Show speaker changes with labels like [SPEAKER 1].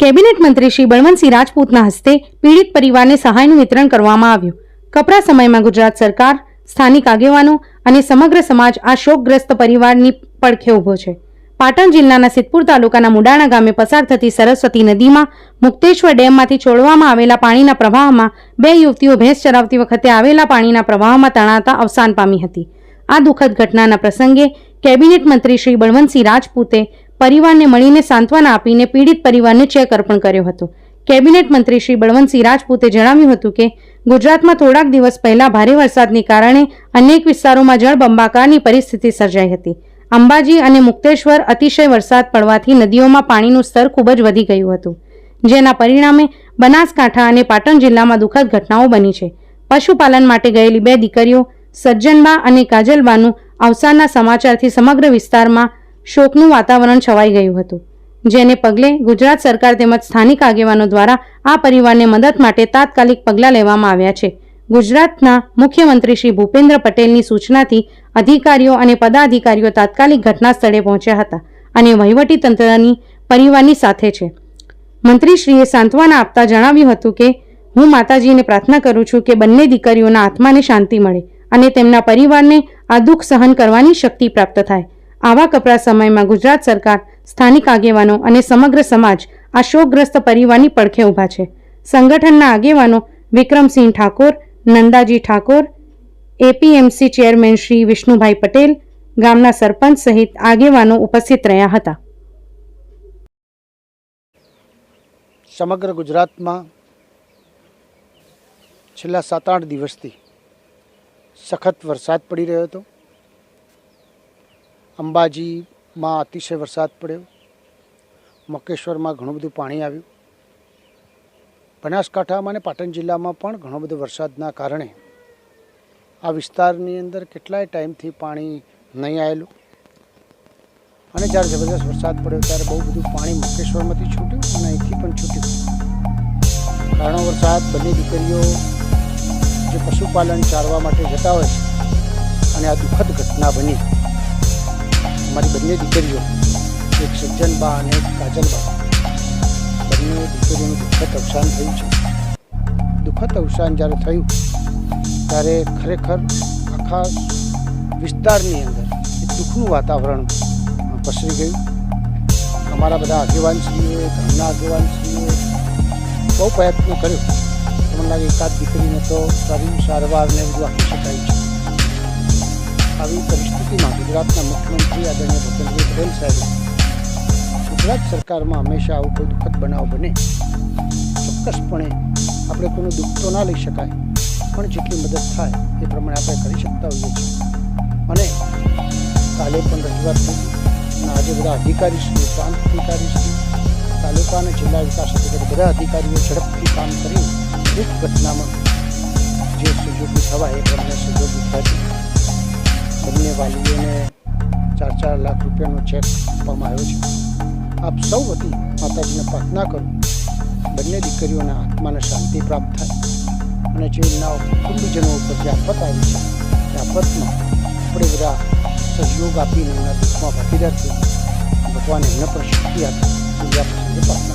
[SPEAKER 1] Cabinet મંત્રી શ્રી બળવંતસિંહ રાજપૂતના હસ્તે પીડિત પરિવારને સહાયનું વિતરણ કરવામાં આવ્યું। કપરા સમયમાં ગુજરાત સરકાર, સ્થાનિક આગેવાનો અને સમગ્ર સમાજ આ શોકગ્રસ્ત પરિવારની પડખે ઊભો છે। પાટણ જિલ્લાના સિદ્ધપુર તાલુકાના મુડાણા ગામે પસાર થતી સરસ્વતી નદીમાં મુક્તેશ્વર ડેમમાંથી છોડવામાં આવેલા પાણીના પ્રવાહમાં 2 યુવતીઓ ભેંસ ચરાવતી વખતે આવેલા પાણીના પ્રવાહમાં તણાતા અવસાન પામી હતી। આ દુઃખદ ઘટનાના પ્રસંગે કેબિનેટ મંત્રી શ્રી બળવંતસિંહ રાજપૂતે પરિવારને મળીને સાંત્વના આપીને પીડિત પરિવારને ચેક અર્પણ કર્યો હતો। કેબિનેટ મંત્રી શ્રી બળવંતસિંહ રાજપૂતે જણાવ્યું હતું કે ગુજરાતમાં થોડાક દિવસ પહેલા ભારે વરસાદને કારણે અનેક વિસ્તારોમાં જળબંબાકારની પરિસ્થિતિ સર્જાઈ હતી। અંબાજી અને મુક્તેશ્વર અતિશય વરસાદ પડવાથી નદીઓમાં પાણીનું સ્તર ખૂબ જ વધી ગયું હતું, જેના પરિણામે બનાસકાંઠા અને પાટણ જિલ્લામાં દુઃખદ ઘટનાઓ બની છે। પશુપાલન માટે ગયેલી 2 દીકરીઓ સજ્જનબા અને કાજલબાનું અવસાનના સમાચારથી સમગ્ર વિસ્તારમાં શોકનું વાતાવરણ છવાઈ ગયું હતું, જેને પગલે ગુજરાત સરકાર તેમજ સ્થાનિક આગેવાનો દ્વારા આ પરિવારને મદદ માટે તાત્કાલિક પગલાં લેવામાં આવ્યા છે। ગુજરાતના મુખ્યમંત્રી શ્રી ભૂપેન્દ્ર પટેલની સૂચનાથી અધિકારીઓ અને પદાધિકારીઓ તાત્કાલિક ઘટના સ્થળે પહોંચ્યા હતા અને વહીવટી તંત્રની પરિવારની સાથે છે। મંત્રીશ્રીએ સાંત્વના આપતા જણાવ્યું હતું કે હું માતાજીને પ્રાર્થના કરું છું કે બંને દીકરીઓના આત્માને શાંતિ મળે અને તેમના પરિવારને આ દુઃખ સહન કરવાની શક્તિ પ્રાપ્ત થાય। આવા કપરા સમયમાં ગુજરાત સરકાર, સ્થાનિક આગેવાનો અને સમગ્ર સમાજ આ શોકગ્રસ્ત પરિવારની પડખે ઊભા છે। સંગઠનના આગેવાનો વિક્રમસિંહ ઠાકોર, નંદાજી ઠાકોર, એપીએમસી ચેરમેન શ્રી વિષ્ણુભાઈ પટેલ, ગામના સરપંચ સહિત આગેવાનો ઉપસ્થિત રહ્યા હતા।
[SPEAKER 2] સમગ્ર ગુજરાતમાં છેલ્લા 7-8 દિવસથી સખત વરસાદ પડી રહ્યો હતો। અંબાજીમાં અતિશય વરસાદ પડ્યો, મકેશ્વરમાં ઘણું બધું પાણી આવ્યું, બનાસકાંઠામાં અને પાટણ જિલ્લામાં પણ ઘણો બધો વરસાદના કારણે આ વિસ્તારની અંદર કેટલાય ટાઈમથી પાણી નહીં આવેલું અને જ્યારે જબરદસ્ત વરસાદ પડ્યો ત્યારે બહુ બધું પાણી મકેશ્વરમાંથી છૂટ્યું અને અહીંથી પણ છૂટ્યું। કારણો વરસાદ બંને દીકરીઓ જે પશુપાલન ચારવા માટે જતા હોય છે અને આ દુઃખદ ઘટના બની। અમારી બંને દીકરીઓ, એક સજ્જનબા અને એક કાજલબા, બંને દીકરીઓનું દુઃખદ અવસાન થયું છે। દુઃખદ અવસાન જ્યારે થયું ત્યારે ખરેખર આખા વિસ્તારની અંદર એક દુઃખનું વાતાવરણ પસરી ગયું। અમારા બધા આગેવાનશ્રીઓએ, ગામના આગેવાનશ્રીઓએ બહુ પ્રયત્ન કર્યો। મને લાગે એકાદ દીકરીને તો સારી સારવારને બધું આપી શકાય છે। આવી પરિસ્થિતિમાં ગુજરાતના મુખ્યમંત્રી આદરણીય ભૂપેન્દ્ર પટેલ સાહેબે ગુજરાત સરકારમાં હંમેશા આવું કોઈ દુઃખદ બનાવ બને ચોક્કસપણે આપણે કોઈનું દુઃખ તો ના લઈ શકાય, પણ જેટલી મદદ થાય એ પ્રમાણે આપણે કરી શકતા હોઈએ છીએ। અને કાલે પણ રજૂઆત થઈ અને આજે બધા અધિકારીશ્રીઓ, પ્રાંત અધિકારીશ્રી, તાલુકા અને જિલ્લા વિકાસ અધિકારી બધા અધિકારીઓ ઝડપથી કામ કરીને દુઃખ ઘટનામાં જે સહયોગી થવાય એ પ્રમાણે સહયોગી થયા છે। બંને વાલીઓને 4-4 લાખ રૂપિયાનો ચેક આપવામાં આવ્યો છે। આપ સૌ વતી માતાજીને પ્રાર્થના કરું બંને દીકરીઓના આત્માને શાંતિ પ્રાપ્ત થાય અને જે એમના કુટુંબીજનો ઉપર જે આફત આવી છે તે આફતમાં આપણે બધા સહયોગ આપીને એમના દુઃખમાં ભાગીદાર થઈ ભગવાન એમને પણ શક્તિ આપે એવી આપ સૌને પ્રાર્થના